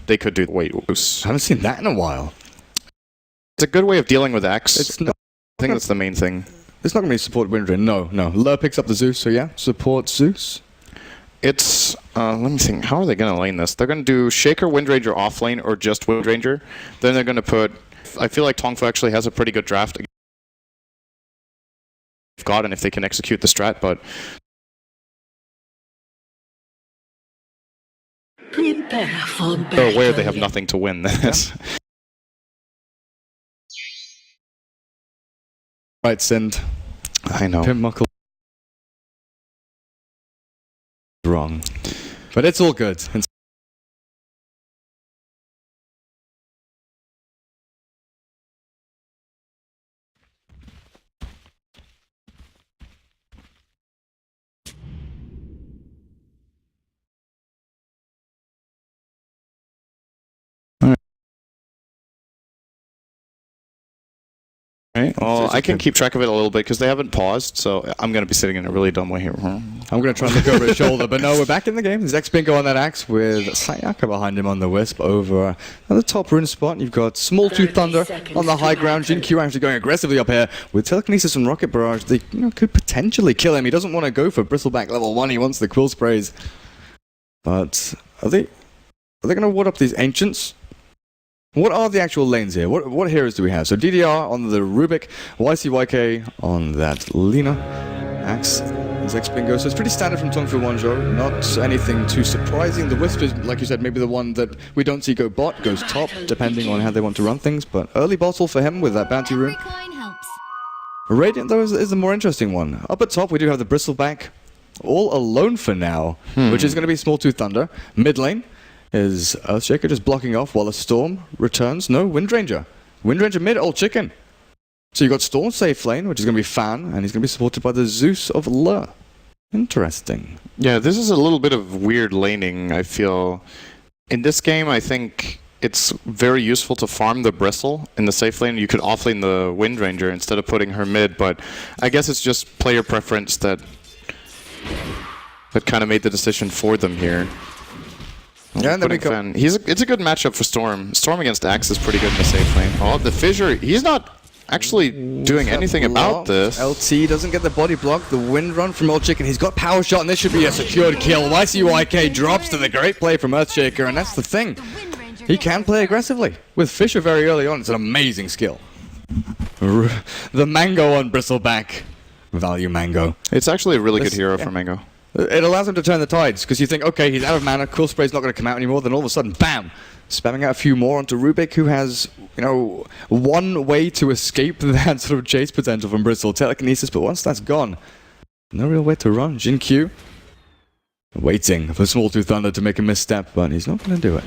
they could do wait. I haven't seen that in a while. It's a good way of dealing with X. It's not, I think that's the main thing. It's not going to be support Windranger. No. Lur picks up the Zeus, so yeah, support Zeus. It's, let me think, how are they going to lane this? They're going to do Shaker, Windranger off lane, or just Windranger. Then they're going to put, I feel like TongFu actually has a pretty good draft. God, and if they can execute the strat, but... Prepare for battle. They're aware they have nothing to win this. Yeah. Right, send. I know. Pimp Muckle. Wrong. But it's all good. Right. Well, I can keep track of it a little bit because they haven't paused, so I'm going to be sitting in a really dumb way here. I'm going to try and look over his shoulder, but no, we're back in the game. There's X-Bingo on that axe with Sayaka behind him on the Wisp over at the top rune spot. You've got Small Tooth Thunder on the high ground. Jin-Q actually going aggressively up here with Telekinesis and Rocket Barrage. They could potentially kill him. He doesn't want to go for Bristleback level 1. He wants the Quill Sprays. But are they going to ward up these Ancients? What are the actual lanes here? What heroes do we have? So DDR on the Rubik, YCYK on that Lina, Axe, and X-Bingo. So it's pretty standard from TongFu.WanZhou, not anything too surprising. The Wisp is, like you said, maybe the one that we don't see go bot, goes top, depending on how they want to run things, but early bottle for him with that bounty rune. Radiant, though, is the more interesting one. Up at top, we do have the Bristleback, all alone for now, which is going to be Small Tooth Thunder. Mid lane is Earthshaker just blocking off while a Storm returns. No, Windranger. Windranger mid, old chicken. So you got Storm safe lane, which is going to be Fan, and he's going to be supported by the Zeus of Lur. Interesting. Yeah, this is a little bit of weird laning, I feel. In this game, I think it's very useful to farm the Bristle in the safe lane. You could offlane the Windranger instead of putting her mid, but I guess it's just player preference that kind of made the decision for them here. Yeah, and then we go. It's a good matchup for Storm. Storm against Axe is pretty good in the safe lane. Oh, the Fissure, he's not actually doing anything about this. LT doesn't get the body block. The wind run from Old Chicken. He's got power shot, and this should be a secured kill. YCYK drops to the great play from Earthshaker, and that's the thing. He can play aggressively. With Fissure very early on, it's an amazing skill. The Mango on Bristleback. Value Mango. It's actually a really good hero for Mango. It allows him to turn the tides, because you think, okay, he's out of mana, Cool Spray's not going to come out anymore, then all of a sudden, bam! Spamming out a few more onto Rubik, who has, one way to escape that sort of chase potential from Bristle, Telekinesis, but once that's gone, no real way to run. Jin-Q waiting for Small Tooth Thunder to make a misstep, but he's not going to do it.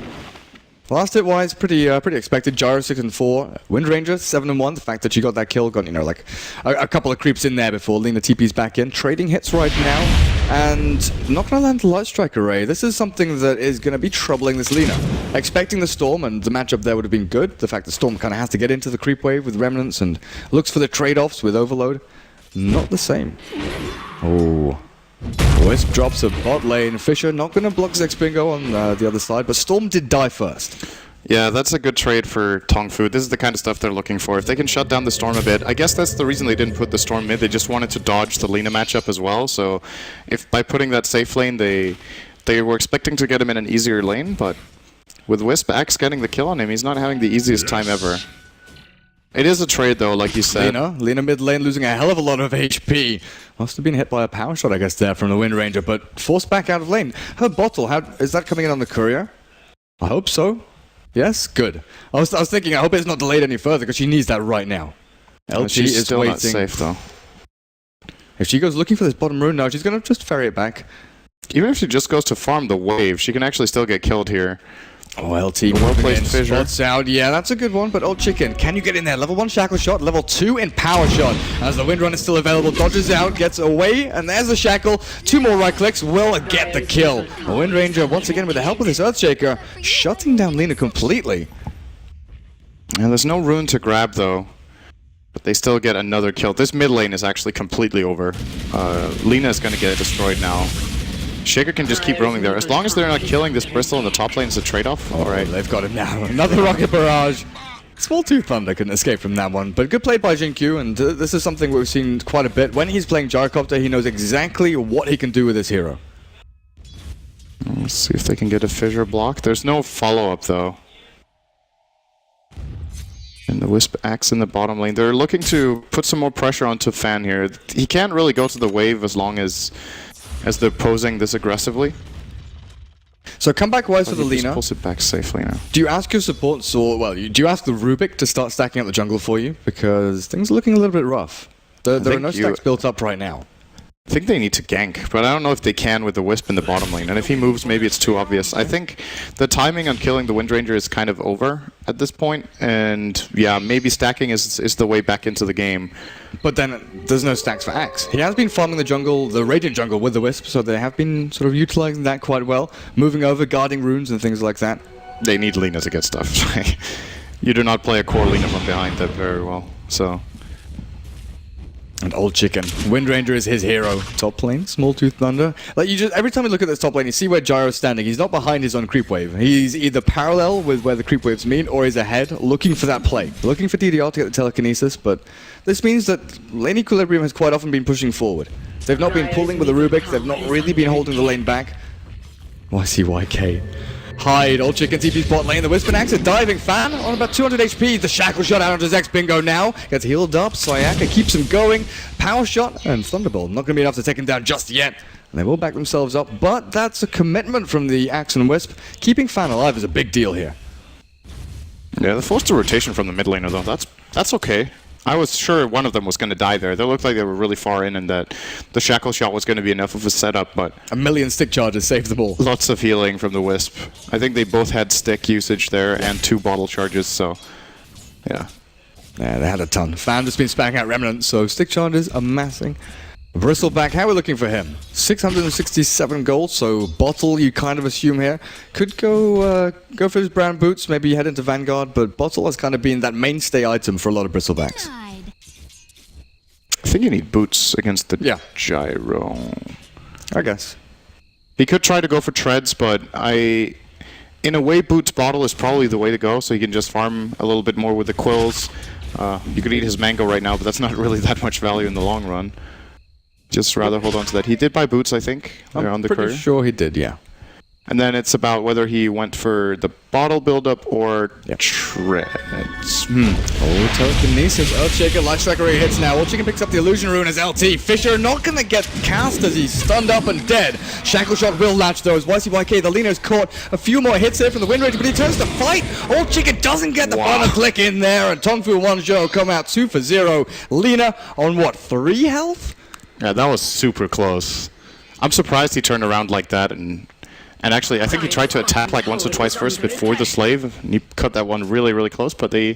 Last hit wise, pretty expected. Gyro 6 and 4, Windranger 7 and 1. The fact that she got that kill, got like a couple of creeps in there before Lina TP's back in. Trading hits right now, and not gonna land the Light Strike Array. This is something that is gonna be troubling this Lina. Expecting the Storm, and the matchup there would have been good. The fact that Storm kind of has to get into the creep wave with Remnants and looks for the trade-offs with Overload. Not the same. Oh. Wisp drops a bot lane. Fissure not going to block X-Bingo on the other side, but Storm did die first. Yeah, that's a good trade for TongFu. This is the kind of stuff they're looking for. If they can shut down the Storm a bit, I guess that's the reason they didn't put the Storm mid. They just wanted to dodge the Lina matchup as well. So if by putting that safe lane, they were expecting to get him in an easier lane, but with Wisp Axe getting the kill on him, he's not having the easiest time ever. It is a trade, though, like you said. Lina mid lane losing a hell of a lot of HP. Must have been hit by a power shot, I guess, there from the Windranger, but forced back out of lane. Her bottle, is that coming in on the courier? I hope so. Yes? Good. I was thinking, I hope it's not delayed any further, because she needs that right now. LT is still waiting. Not safe, though. If she goes looking for this bottom rune now, she's going to just ferry it back. Even if she just goes to farm the wave, she can actually still get killed here. Oh, LT well-placed Fissure. Spots out. Yeah, that's a good one, but Old Chicken, can you get in there? Level 1 Shackle Shot, level 2 in Power Shot. As the Windrun is still available, dodges out, gets away, and there's the Shackle. 2 more right clicks will get the kill. The Windranger, once again, with the help of this Earthshaker, shutting down Lina completely. And there's no rune to grab, though. But they still get another kill. This mid lane is actually completely over. Lina is going to get destroyed now. Shaker can just keep roaming there. As long as they're not killing this Bristle in the top lane, it's a trade-off. All right, they've got him now. Another rocket barrage. Small Tooth Thunder couldn't escape from that one, but good play by Jin-Q, and this is something we've seen quite a bit. When he's playing Gyrocopter, he knows exactly what he can do with his hero. Let's see if they can get a fissure block. There's no follow-up, though. And the Wisp Axe in the bottom lane. They're looking to put some more pressure onto Fan here. He can't really go to the wave as long as they're posing this aggressively. So comeback-wise for the Just Lina, pulls it back safely now. do you ask your supports, or, well, do you ask the Rubik to start stacking up the jungle for you? Because things are looking a little bit rough. There are no stacks built up right now. I think they need to gank, but I don't know if they can with the Wisp in the bottom lane. And if he moves, maybe it's too obvious. I think the timing on killing the Wind Ranger is kind of over at this point. And yeah, maybe stacking is the way back into the game. But then there's no stacks for Axe. He has been farming the jungle, the Radiant jungle with the Wisp, so they have been sort of utilizing that quite well. Moving over, guarding runes and things like that. They need Lina to get stuff. You do not play a core Lina from behind that very well. So... And Old Chicken. Wind Ranger is his hero. Top lane, Small Tooth Thunder. Like every time you look at this top lane, you see where Gyro's standing. He's not behind his own creep wave. He's either parallel with where the creep waves meet, or he's ahead, looking for that play. Looking for DDR to get the telekinesis, but this means that lane equilibrium has quite often been pushing forward. They've not been pulling with the Rubik, they've not really been holding the lane back. YCYK. Hide, Old Chicken TP bot lane, the Wisp and Axe, a diving Fan on about 200 HP, the Shackle Shot out onto his X-Bingo now, gets healed up, Sayaka keeps him going, Power Shot, and Thunderbolt, not going to be enough to take him down just yet, and they will back themselves up, but that's a commitment from the Axe and Wisp. Keeping Fan alive is a big deal here. yeah, the forced to rotation from the mid laner, though, that's okay. I was sure one of them was going to die there. They looked like they were really far in and that the Shackle Shot was going to be enough of a setup, but... A million stick charges saved them all. Lots of healing from the Wisp. I think they both had stick usage there and 2 bottle charges, so... Yeah. Yeah, they had a ton. Fan just been spamming out Remnant, so stick charges amassing. Bristleback, how are we looking for him? 667 gold, so Bottle, you kind of assume here. Could go for his brown boots, maybe head into Vanguard, but Bottle has kind of been that mainstay item for a lot of Bristlebacks. I think you need boots against the Gyro. I guess. He could try to go for treads, but in a way, boots Bottle is probably the way to go, so you can just farm a little bit more with the quills. You could eat his mango right now, but that's not really that much value in the long run. Just rather hold on to that. He did buy boots, I think. They're on the pretty courier. sure he did, yeah. And then it's about whether he went for the bottle buildup or treads. Oh, telekinesis. Earthshaker, Light Striker hits now. Old Chicken picks up the illusion rune as LT. Fisher not going to get cast as he's stunned up and dead. Shackle Shot will latch those. YCYK, the Lina's caught a few more hits here from the Wind Ranger, but he turns to fight. Old Chicken doesn't get the final click in there, and TongFu.WanZhou come out 2 for 0. Lina on what, 3 health? Yeah, that was super close. I'm surprised he turned around like that, and actually, I think he tried to attack like once or twice first before the Slave, and he cut that one really, really close, but they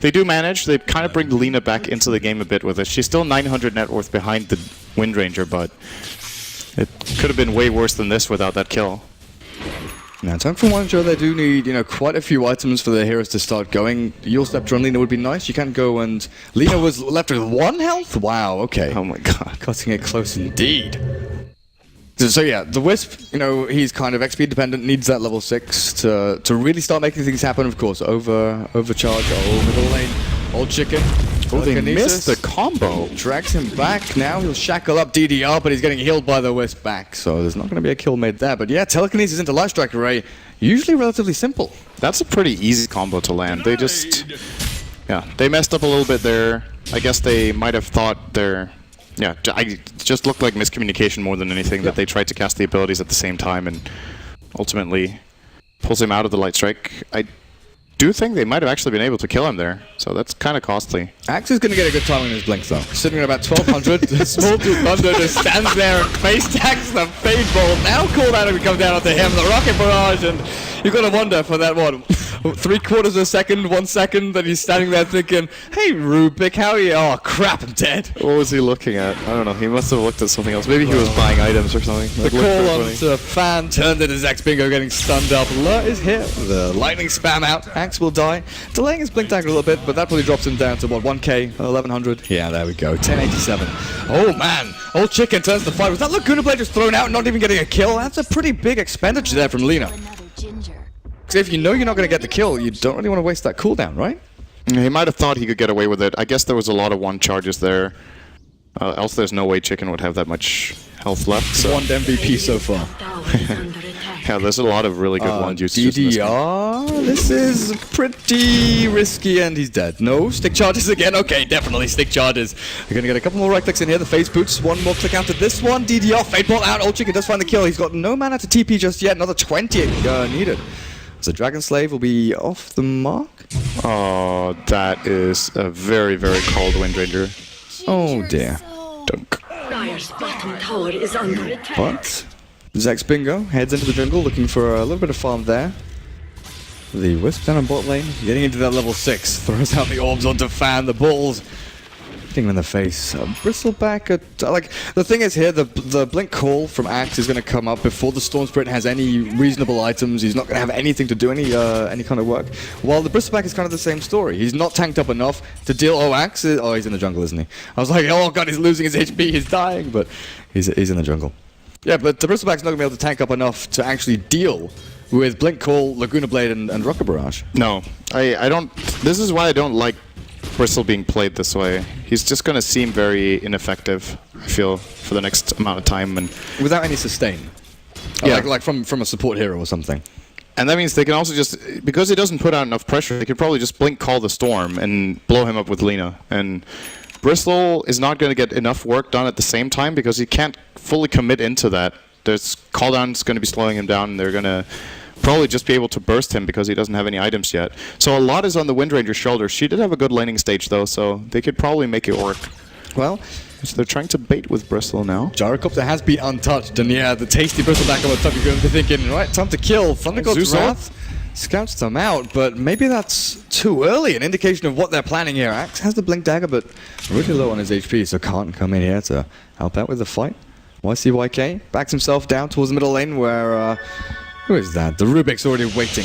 do manage. They kind of bring Lina back into the game a bit with it. She's still 900 net worth behind the Wind Ranger, but it could have been way worse than this without that kill. Now, TongFu.WanZhou, they do need, quite a few items for their heroes to start going. Your Scepter on Lina would be nice. You can't go and... Lina was left with 1 health? Wow, okay. Oh my god. Cutting it close indeed. So yeah, the Wisp, he's kind of XP dependent, needs that level 6 to really start making things happen, of course. Overcharge, middle lane, Old Chicken. Oh, they missed the combo. Drags him back, now he'll shackle up DDR, but he's getting healed by the Wisp back, so there's not going to be a kill made there. But yeah, telekinesis into Light Strike Array, usually relatively simple. That's a pretty easy combo to land. They just, they messed up a little bit there. I guess they might have thought their... Yeah, it just looked like miscommunication more than anything, that they tried to cast the abilities at the same time and ultimately pulls him out of the Light Strike. I do think they might have actually been able to kill him there, so that's kind of costly. Axe is going to get a good time in his blink, though. Sitting at about 1200, Small Tooth Thunder just stands there and face tags the Fade Ball. Now called out and we come down onto him, the Rocket Barrage, and you've got to wonder for that one. 3/4 of a second, 1 second, that he's standing there thinking, hey Rubik, how are you? Oh crap, I'm dead. What was he looking at? I don't know, he must have looked at something else. Maybe he was buying items or something. The call on to Fan turned into his X-Bingo getting stunned up. Lur is here, the lightning spam out, Axe will die. Delaying his blink tag a little bit, but that probably drops him down to what, 1k, 1100? Yeah, there we go, 1087. Oh man, Old Chicken turns the fight. Was that Laguna Blade just thrown out and not even getting a kill? That's a pretty big expenditure there from Lina. Because if you know you're not going to get the kill, you don't really want to waste that cooldown, right? He might have thought he could get away with it. I guess there was a lot of one charges there. Else there's no way Chicken would have that much health left. So. One MVP so far. Yeah, there's a lot of really good one juices. DDR, this is pretty risky, and he's dead. No, stick charges again. Okay, definitely stick charges. We're gonna get a couple more right clicks in here. The face boots, one more click after this one. DDR, fade ball out. Old Chicken does find the kill. He's got no mana to TP just yet. Another 20 needed. So Dragon Slave will be off the mark. Oh, that is a very, very cold Wind Ranger. Oh dear. Dunk. Dire's bottom tower is under attack. But Zex Bingo heads into the jungle looking for a little bit of farm there. The Wisp down on bot lane, getting into that level 6, throws out the orbs onto Fan, the balls hitting him in the face. Bristleback at, like, the thing is here, the Blink Call from Axe is going to come up before the Storm Spirit has any reasonable items. He's not going to have anything to do any kind of work. While the Bristleback is kind of the same story. He's not tanked up enough to deal. Oh, Axe is, oh, he's in the jungle, isn't he? I was like, oh god, he's losing his HP, he's dying, but he's in the jungle. Yeah, but the Bristleback's not going to be able to tank up enough to actually deal with Blink Call, Laguna Blade, and Rocket Barrage. No, I don't. This is why I don't like Bristle being played this way. He's just going to seem very ineffective, I feel, for the next amount of time. And without any sustain. Yeah. Like from a support hero or something. And that means they can also just, because he doesn't put out enough pressure, they could probably just Blink Call the Storm and blow him up with Lina. And Bristle is not going to get enough work done at the same time because he can't fully commit into that. There's cooldown's going to be slowing him down, and they're going to probably just be able to burst him because he doesn't have any items yet. So a lot is on the Wind Ranger's shoulders. She did have a good laning stage though, so they could probably make it work. Well, so they're trying to bait with Bristle now. Gyrocopter has been untouched, and yeah, the tasty Bristleback on the top, you're going to be thinking, right, time to kill. Thunder God's Wrath scouts them out, but maybe that's too early, an indication of what they're planning here. Axe has the Blink Dagger, but really low on his HP, so can't come in here to help out with the fight. YCYK backs himself down towards the middle lane where, who is that? The Rubik's already waiting.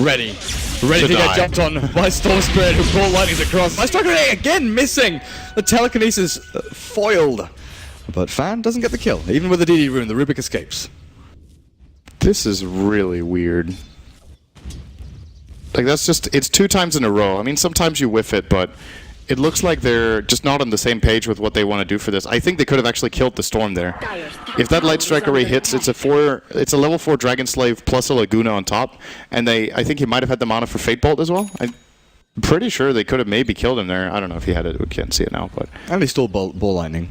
Ready to get jumped on by Storm Spirit, who ball lightnings across. My Strike Grenade again missing! The telekinesis foiled. But Fan doesn't get the kill. Even with the DD rune, the Rubik escapes. This is really weird. Like, that's just, it's 2 times in a row. I mean, sometimes you whiff it, but it looks like they're just not on the same page with what they want to do for this. I think they could have actually killed the Storm there. If that Light Strike Array hits, it's a level 4 Dragon Slave plus a Laguna on top, and I think he might have had the mana for Fate Bolt as well. I'm pretty sure they could have maybe killed him there. I don't know if he had it. We can't see it now, but and he stole ball lightning.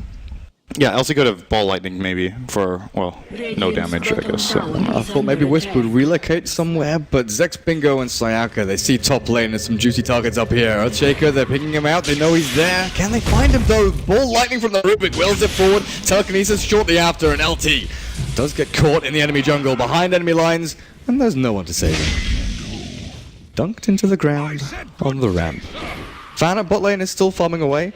Yeah, Elsie could have Ball Lightning maybe for, well, no damage, I guess. So. I thought maybe Wisp would relocate somewhere, but Zex Bingo and Sayaka, they see top lane and some juicy targets up here. Earthshaker, they're picking him out, they know he's there. Can they find him though? Ball Lightning from the Rubik wheels it forward. Telekinesis shortly after, and LT does get caught in the enemy jungle behind enemy lines, and there's no one to save him. Dunked into the ground on the ramp. Fan at bot lane is still farming away.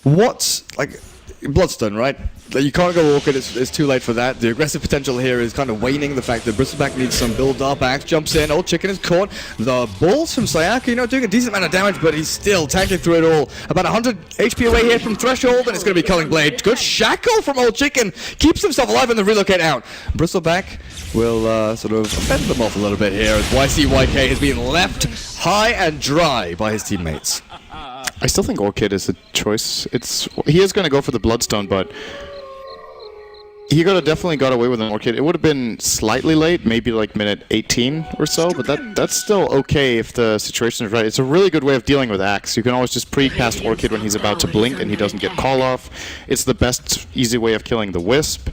What, like, Bloodstone, right? You can't go Orchid, it's too late for that. The aggressive potential here is kind of waning. The fact that Bristleback needs some build-up. Axe jumps in, Old Chicken is caught. The balls from Sayaka, you know, doing a decent amount of damage, but he's still tanking through it all. About 100 HP away here from Threshold, and it's going to be Culling Blade. Good shackle from Old Chicken. Keeps himself alive in the relocate out. Bristleback will sort of fend them off a little bit here as YCYK has been left high and dry by his teammates. I still think Orchid is a choice. He is going to go for the Bloodstone, but he definitely got away with an Orchid. It would have been slightly late, maybe like minute 18 or so, but that's still okay if the situation is right. It's a really good way of dealing with Axe. You can always just pre-cast Orchid when he's about to blink and he doesn't get call off. It's the best easy way of killing the Wisp.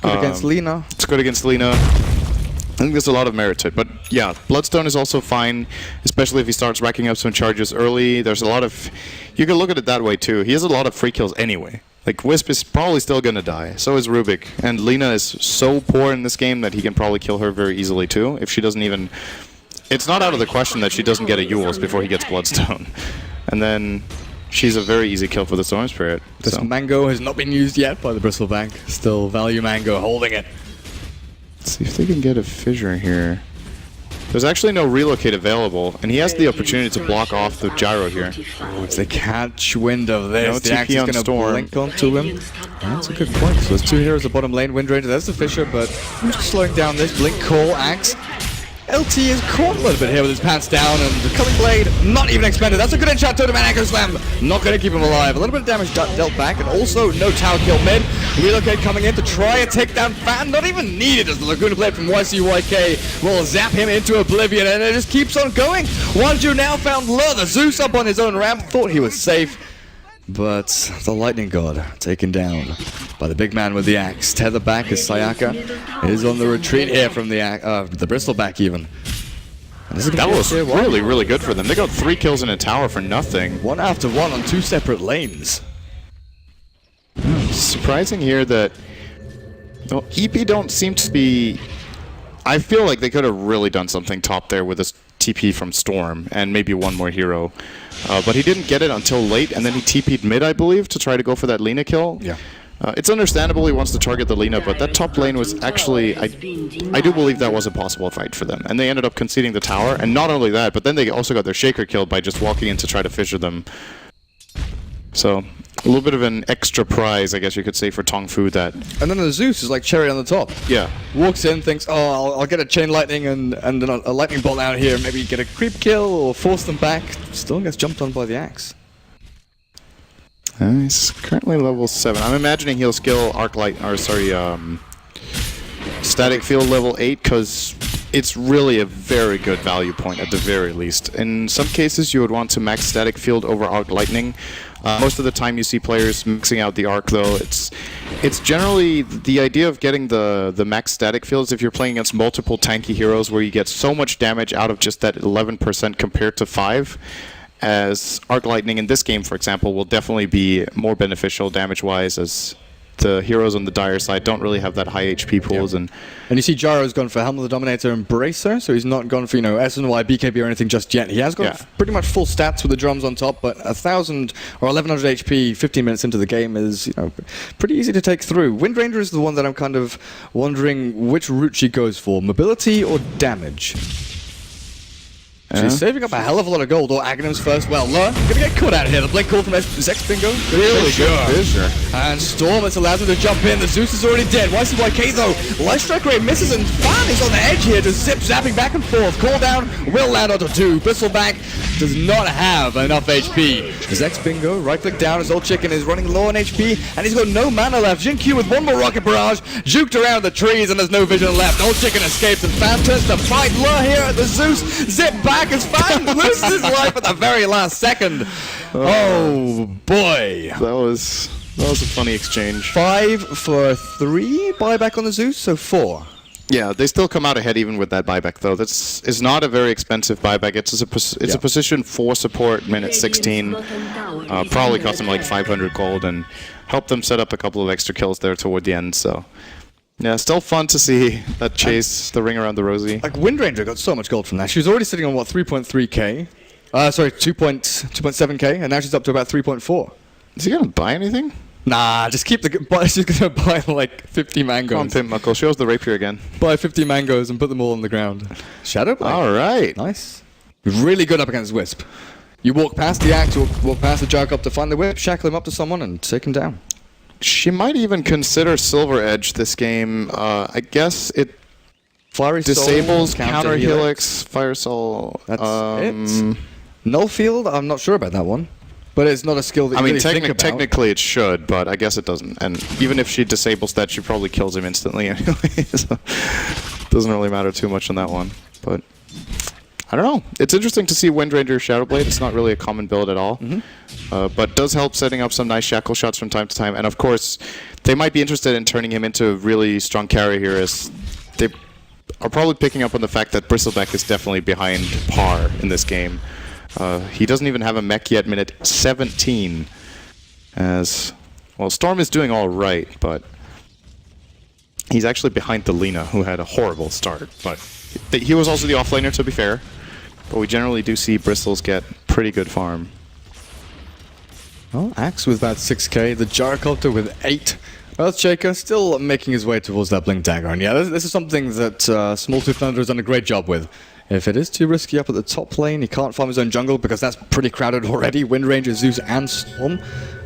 Good against Lina. It's good against Lina. I think there's a lot of merit to it, but yeah, Bloodstone is also fine, especially if he starts racking up some charges early. There's a lot of, you can look at it that way too. He has a lot of free kills anyway. Like, Wisp is probably still gonna die, so is Rubik, and Lina is so poor in this game that he can probably kill her very easily too, if she doesn't even, it's not out of the question that she doesn't get a Yules before he gets Bloodstone. And then she's a very easy kill for the Storm Spirit. This Mango has not been used yet by the Bristleback. Still Value Mango holding it. Let's see if they can get a fissure here. There's actually no relocate available, and he has the opportunity to block off the gyro here. If they catch wind of this, No the TP Axe is on going to Storm. blink onto him. That's a good point. So there's two heroes at bottom lane, Windranger, there's the Fisher, but I'm just slowing down this blink call, Axe. LT is caught a little bit here with his pants down, and the Culling Blade not even expended. That's a good enchant to the man, Echo Slam. Not going to keep him alive. A little bit of damage dealt back, and also no tower kill mid. Relocate coming in to try a takedown. Fan not even needed as the Laguna Blade from YCYK will zap him into oblivion, and it just keeps on going. WanZhou now found Lur, the Zeus up on his own ramp, thought he was safe. But the Lightning God taken down by the big man with the axe. Tether back as Sayaka is on the retreat here from the Bristleback even. That was really, really good for them. They got 3 kills in a tower for nothing. One after one on 2 separate lanes. Surprising here that EP don't seem to be... I feel like they could have really done something top there with this TP from Storm and maybe one more hero. But he didn't get it until late, and then he TP'd mid, I believe, to try to go for that Lina kill. Yeah. It's understandable he wants to target the Lina, but that top lane was actually... I do believe that was a possible fight for them. And they ended up conceding the tower, and not only that, but then they also got their Shaker killed by just walking in to try to fissure them. So, a little bit of an extra prize, I guess you could say, for TongFu that... And then the Zeus is like cherry on the top. Yeah. Walks in, thinks, oh, I'll get a chain lightning and then a lightning bolt out here, maybe get a creep kill or force them back. Still gets jumped on by the axe. He's currently level 7. I'm imagining he'll skill Static Field level 8, because it's really a very good value point at the very least. In some cases, you would want to max Static Field over Arc Lightning. Most of the time you see players maxing out the Arc, though. It's generally the idea of getting the max Static Fields if you're playing against multiple tanky heroes where you get so much damage out of just that 11% compared to 5. As Arc Lightning in this game, for example, will definitely be more beneficial damage-wise, as the heroes on the dire side don't really have that high HP pools. Yeah. And you see Gyro's gone for Helm of the Dominator and Bracer, so he's not gone for, SNY, BKB or anything just yet. He has got pretty much full stats with the drums on top, but 1,000 or 1,100 HP 15 minutes into the game is, pretty easy to take through. Windranger is the one that I'm kind of wondering which route she goes for, mobility or damage. She's saving up a hell of a lot of gold, or Aghanim's first. Well, Lur, gonna get caught out here. The blink call from Zexbingo. Really good Fisher. And Storm has allowed him to jump in. The Zeus is already dead. YCYK though, life strike rate misses, and Fan is on the edge here, just zip zapping back and forth. Call down will land onto 2. Bristleback does not have enough HP. Zexbingo, right click down. His old chicken is running low on HP, and he's got no mana left. Jin-Q with one more rocket barrage, juked around the trees, and there's no vision left. Old chicken escapes, and Fan turns to fight Lur here at the Zeus. Zip back as Fan loses his life at the very last second. Oh boy. That was a funny exchange. 5 for 3 buyback on the Zeus, so 4. Yeah, they still come out ahead even with that buyback, though. That's is not a very expensive buyback. It's a position 4 support, minute 16. Probably cost them like 500 gold and helped them set up a couple of extra kills there toward the end. So, yeah, still fun to see that chase, the ring around the rosy. Like Windranger got so much gold from that. She was already sitting on what, 3.3k? Sorry, 2.7k, and now she's up to about 3.4. Is he gonna buy anything? Nah, just keep the. She's gonna buy like 50 mangoes. Come on, Pimp Muckle, show us the rapier again. Buy 50 mangoes and put them all on the ground. Shadow Blade. All right. Nice. Really good up against Wisp. You walk past the axe, walk past the Jark up to find the whip, shackle him up to someone, and take him down. She might even consider Silver Edge this game. I guess it Fiery disables Soul, counter helix, Fire Soul. That's it. Null Field, I'm not sure about that one. But it's not a skill that you really think about. Technically it should, but I guess it doesn't. And even if she disables that, she probably kills him instantly anyway. So it doesn't really matter too much on that one. But I don't know. It's interesting to see Windranger Shadowblade. It's not really a common build at all. But does help setting up some nice shackle shots from time to time. And of course, they might be interested in turning him into a really strong carry here, as they are probably picking up on the fact that Bristleback is definitely behind par in this game. He doesn't even have a mech yet, minute 17. As, well, Storm is doing all right, but he's actually behind the Lina, who had a horrible start. But he was also the offlaner, to be fair. But we generally do see Bristles get pretty good farm. Well, Axe with about 6k, the Gyrocopter with 8. Earthshaker still making his way towards that Blink Dagger. And yeah, this is something that Small Tooth Thunder has done a great job with. If it is too risky up at the top lane, he can't farm his own jungle because that's pretty crowded already. Wind Ranger, Zeus, and Storm,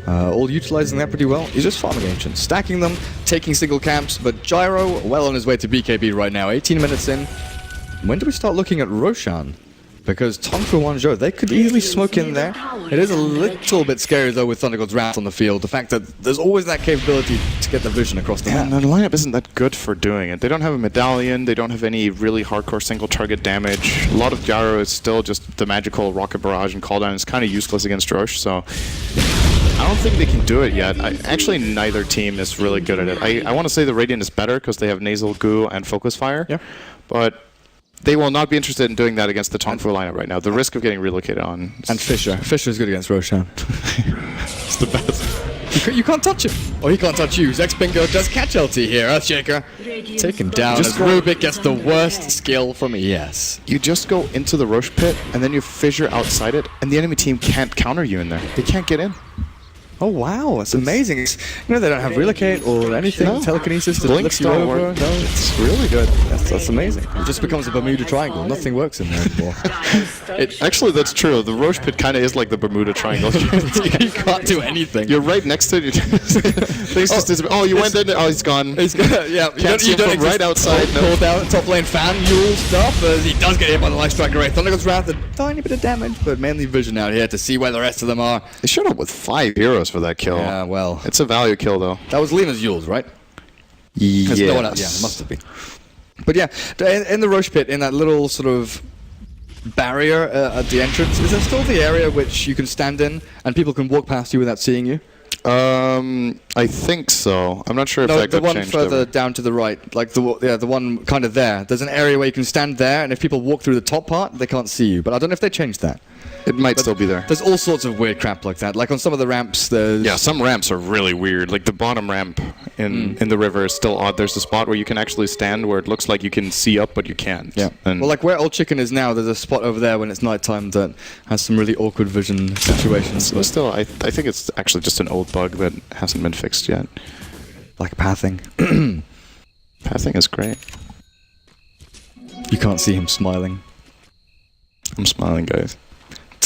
all utilizing that pretty well. He's just farming Ancients, stacking them, taking single camps, but Gyro well on his way to BKB right now. 18 minutes in. When do we start looking at Roshan? Because TongFu.WanZhou, they could easily smoke in there. It is a little bit scary though with Thunder God's Wrath on the field. The fact that there's always that capability to get the vision across the map. And the lineup isn't that good for doing it. They don't have a medallion, they don't have any really hardcore single target damage. A lot of Gyro is still just the magical Rocket Barrage and Call Down is kind of useless against Roche, so I don't think they can do it yet. Actually, neither team is really good at it. I want to say the Radiant is better because they have Nasal Goo and Focus Fire, but they will not be interested in doing that against the TongFu lineup right now. The risk of getting relocated on. And Fisher. Fisher is good against Roshan. It's the best. You can't touch him. Or he can't touch you. Zex Bingo does catch LT here. Earthshaker taken down Just as Rubik gets the worst skill from ES. You just go into the Roche pit, and then you fissure outside it, and the enemy team can't counter you in there. They can't get in. Oh wow, that's amazing. You know, they don't have relocate or anything, telekinesis to lift you over. No, it's really good. That's amazing. It just becomes a Bermuda Triangle. Nothing works in there anymore. Actually, that's true. The Roche pit kind of is like the Bermuda Triangle. You can't do anything. You're right next to it. Things just disappear. Oh, you went in. Oh, he's gone. He's gone. Yeah, you don't exist. Right outside. Pull down top lane fan Yule stuff as he does get hit by the Life Strike Array. Thunder God's Wrath, a tiny bit of damage, but mainly vision out here to see where the rest of them are. They showed up with 5 heroes for that kill. Yeah, well, it's a value kill though. That was Lena's Yules, right? Yes. No one else. Yeah, it must have been. But yeah, in the Roche pit, in that little sort of barrier at the entrance, is there still the area which you can stand in and people can walk past you without seeing you? I think so. I'm not sure if that got changed. The one further down to the right, like the one kind of there. There's an area where you can stand there, and if people walk through the top part, they can't see you. But I don't know if they changed that. It might still be there. There's all sorts of weird crap like that. Like on some of the ramps, there's... Yeah, some ramps are really weird. Like the bottom ramp in the river is still odd. There's a spot where you can actually stand where it looks like you can see up, but you can't. Yeah. And well, like where Old Chicken is now, there's a spot over there when it's nighttime that has some really awkward vision situations. So still, I think it's actually just an old bug that hasn't been fixed yet. Like pathing. Pathing is great. You can't see him smiling. I'm smiling, guys.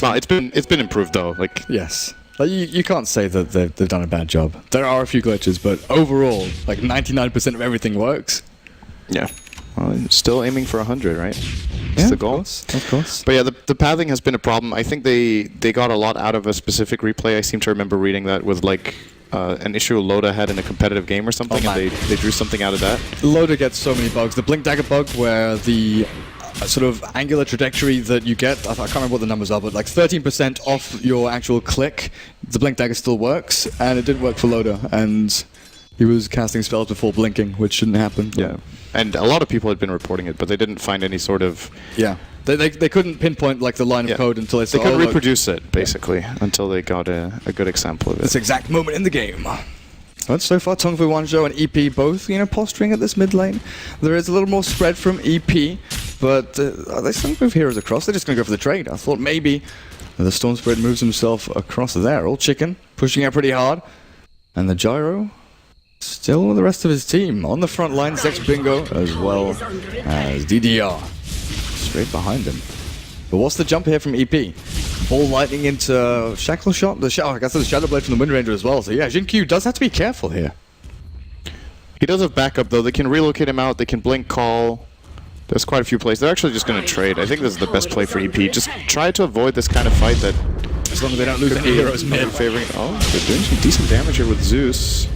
It's been improved though. Like yes, like you can't say that they've done a bad job. There are a few glitches, but overall, like 99% of everything works. Yeah. Well, still aiming for 100, right? That's Yeah, the goal. Of course. But yeah, the pathing has been a problem. I think they got a lot out of a specific replay. I seem to remember reading that with like an issue Loda had in a competitive game or something, and they drew something out of that. Loda gets so many bugs. The Blink Dagger bug, where the sort of angular trajectory that you get, I can't remember what the numbers are, but like 13% off your actual click, the Blink Dagger still works, and it didn't work for Loda, and he was casting spells before blinking, which shouldn't happen. Yeah, and a lot of people had been reporting it, but they didn't find any sort of... Yeah, they couldn't pinpoint like the line of code until they saw... They couldn't reproduce it, basically, until they got a good example of it. This exact moment in the game. But so far, TongFu.WanZhou and EP both, posturing at this mid lane. There is a little more spread from EP, but they still move heroes across. They're just going to go for the trade. I thought maybe the Storm Spirit moves himself across there. Old Chicken pushing out pretty hard. And the Gyro still with the rest of his team. On the front line, Zex Bingo as well as DDR. Straight behind him. But what's the jump here from EP? Ball lightning into Shackle Shot. I guess there's a Shadow Blade from the Wind Ranger as well. So yeah, Jin-Q does have to be careful here. He does have backup though. They can relocate him out. They can blink call. There's quite a few plays. They're actually just going to trade. I think this is the best play for EP. Just try to avoid this kind of fight that... As long as they don't lose any heroes mid. Favoring. Oh, they're doing some decent damage here with Zeus.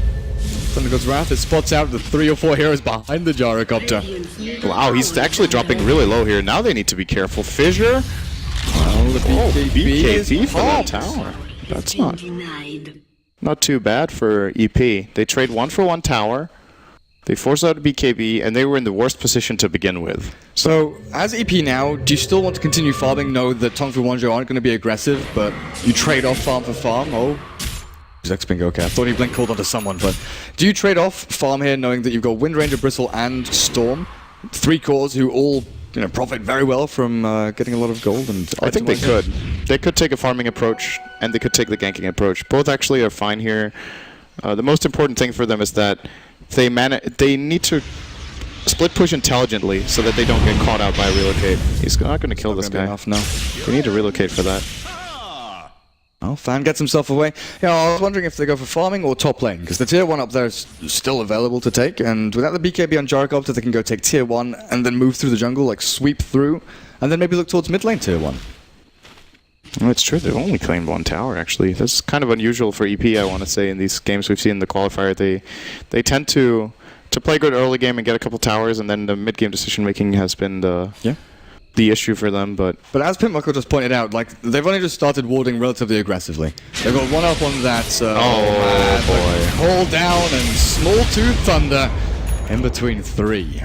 Thunder God's Wrath, it spots out the 3 or 4 heroes behind the Gyrocopter. Wow, he's actually dropping really low here. Now they need to be careful. Fissure. Well, the BKB for that tower. That's not too bad for EP. They trade 1-for-1 tower. They force out a BKB, and they were in the worst position to begin with. So, as EP now, do you still want to continue farming? Know that TongFu.WanZhou aren't going to be aggressive, but you trade off farm for farm? Oh, Zex Bingo, okay. I thought he blink called onto someone, but do you trade off farm here knowing that you've got Wind Ranger, Bristle, and Storm? 3 cores who all profit very well from getting a lot of gold. And I think they could. They could take a farming approach, and they could take the ganking approach. Both actually are fine here. The most important thing for them is that they need to split push intelligently so that they don't get caught out by a relocate. He's not going to kill this guy. Enough, no. They need to relocate for that. Oh, Fan gets himself away. Yeah, I was wondering if they go for farming or top lane, because the tier 1 up there is still available to take, and without the BKB on Gyrocopter, they can go take tier 1 and then move through the jungle, like sweep through, and then maybe look towards mid lane tier 1. Well, it's true. They've only claimed 1 tower, actually. That's kind of unusual for EP, I want to say, in these games we've seen in the qualifier. They tend to play good early game and get a couple towers, and then the mid-game decision-making has been the issue for them. But as Pimbuckle just pointed out, like, they've only just started warding relatively aggressively. They've got 1 up on that, boy. Hold down and small tooth thunder in between 3.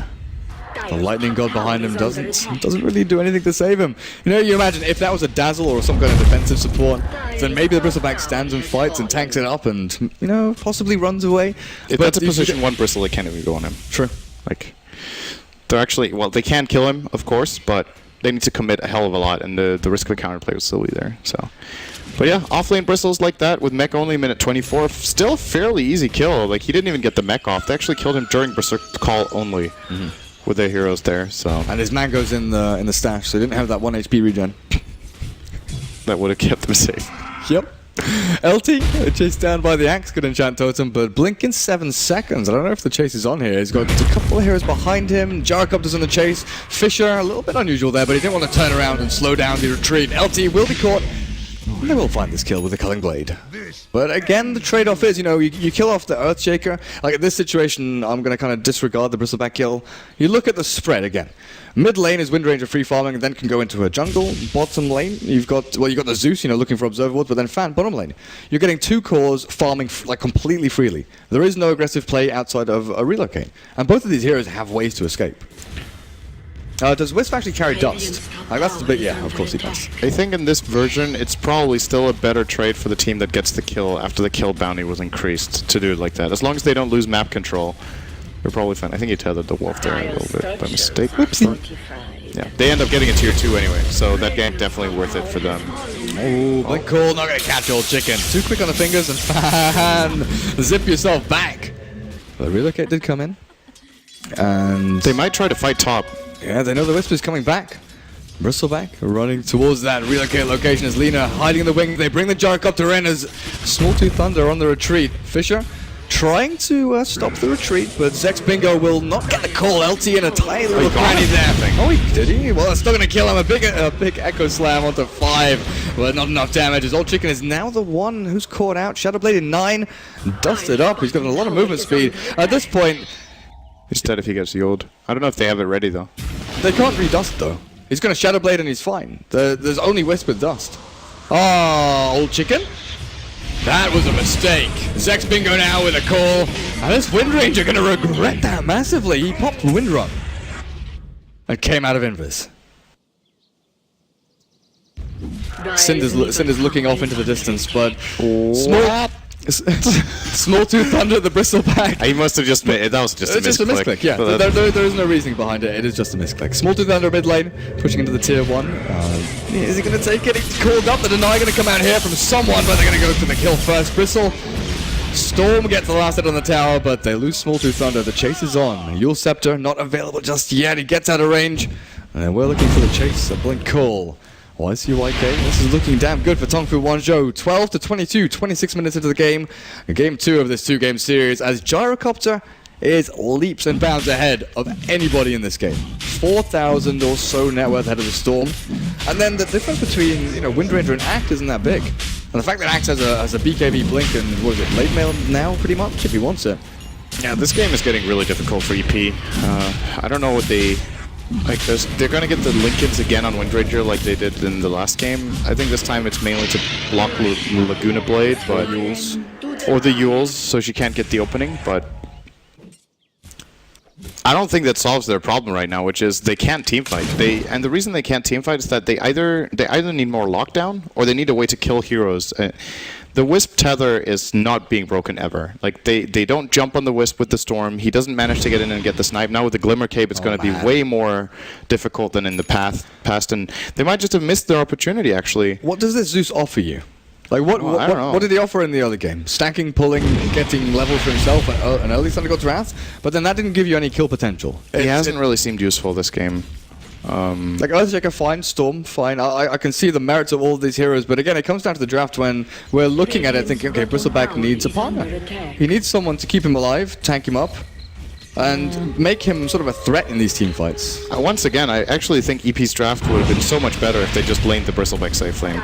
The lightning god behind him doesn't really do anything to save him. You know, you imagine if that was a dazzle or some kind of defensive support, then maybe the bristleback stands and fights and tanks it up and, you know, possibly runs away. If that's a position 1 bristle, they can't even go on him. True. Like, they're actually, well, they can kill him, of course, but they need to commit a hell of a lot, and the risk of a counterplay would still be there. So, but yeah, offlane bristles like that with mech only minute 24, still fairly easy kill. Like, he didn't even get the mech off. They actually killed him during Berserk call only. With their heroes there, so and his mango's in the stash, so he didn't have that 1 HP regen. That would have kept them safe. Yep. LT chased down by the axe, good enchant totem, but blink in 7 seconds. I don't know if the chase is on here. He's got a couple of heroes behind him. Gyrocopter's on the chase. Fisher, a little bit unusual there, but he didn't want to turn around and slow down the retreat. LT will be caught. And they will find this kill with the Culling Blade. But again, the trade-off is, you know, you kill off the Earthshaker. Like, in this situation, I'm going to kind of disregard the Bristleback kill. You look at the spread again. Mid lane is Wind Ranger free farming and then can go into a jungle. Bottom lane, you've got the Zeus, you know, looking for Observer Wards, but then Fan, bottom lane. You're getting 2 cores farming, like, completely freely. There is no aggressive play outside of a relocate. And both of these heroes have ways to escape. Does Wisp actually carry Dust? Like, that's the big, yeah, of course he does. I think in this version, it's probably still a better trade for the team that gets the kill after the kill bounty was increased to do it like that. As long as they don't lose map control, they're probably fine. I think he tethered the wolf there a little bit by mistake. Whoopsie. Yeah, they end up getting a tier 2 anyway, so that game definitely worth it for them. Oh, Blink Cool, not gonna catch old chicken. Too quick on the fingers and Fan, zip yourself back. But relocate did come in. And they might try to fight top. Yeah, they know the Wisp is coming back. Bristleback running towards that relocate location as Lina hiding in the wing. They bring the Gyrocopter in as Small Tooth Thunder on the retreat. Fisher trying to stop the retreat, but Zex Bingo will not get the call. LT in a tiny little cranny there. Oh, he did he? Well, it's still going to kill him. A big Echo Slam onto 5, but not enough damage as Old Chicken is now the one who's caught out. Shadowblade in 9, dusted up. He's got a lot of movement speed. At this point, he's dead if he gets yelled. I don't know if they have it ready, though. They can't redust, though. He's going to Shadowblade and he's fine. There's only Wisp with dust. Oh, Old Chicken. That was a mistake. Zex Bingo now with a call. And this Wind Ranger going to regret that massively. He popped Wind Run and came out of Invis. Cinder's looking off into the distance, but Small Tooth Thunder, the Bristleback. He must have just made that was just a misclick. Just a misclick, yeah. There is no reasoning behind it. It is just a misclick. Small Tooth Thunder mid lane, pushing into the tier 1. Is he going to take it? He's called up. The deny going to come out here from someone, but they're going to go for the kill first. Bristle. Storm gets the last hit on the tower, but they lose Small Tooth Thunder. The chase is on. Yule Scepter not available just yet. He gets out of range. And we're looking for the chase. A Blink Call. YCYK, this is looking damn good for TongFu.WanZhou. 12 to 22, 26 minutes into the game. Game 2 of this 2-game series as Gyrocopter is leaps and bounds ahead of anybody in this game. 4,000 or so net worth ahead of the Storm. And then the difference between, you know, Wind Ranger and Axe isn't that big. And the fact that Axe has a BKB blink and, what is it, late mail now pretty much, if he wants it. Yeah, this game is getting really difficult for EP. I don't know what they... Like this, they're gonna get the Lincolns again on Wind Ranger like they did in the last game. I think this time it's mainly to block Laguna Blade, but or the Yules, so she can't get the opening. But I don't think that solves their problem right now, which is they can't teamfight. And the reason they can't teamfight is that they either need more lockdown or they need a way to kill heroes. The Wisp tether is not being broken ever. Like, they don't jump on the Wisp with the Storm. He doesn't manage to get in and get the snipe. Now with the Glimmer Cape, it's going to be way more difficult than in the past. And they might just have missed their opportunity, actually. What does this Zeus offer you? Like, I don't know. what did he offer in the other game? Stacking, pulling, getting levels for himself, an early Thunder God's Wrath, but then that didn't give you any kill potential. He hasn't really seemed useful this game. Like Earthshaker, fine. Storm, fine. I can see the merits of all these heroes, but again, it comes down to the draft when we're looking at it thinking, okay, Bristleback needs a partner. He needs someone to keep him alive, tank him up, and make him sort of a threat in these team fights. Once again, I actually think EP's draft would have been so much better if they just laned the Bristleback safe lane,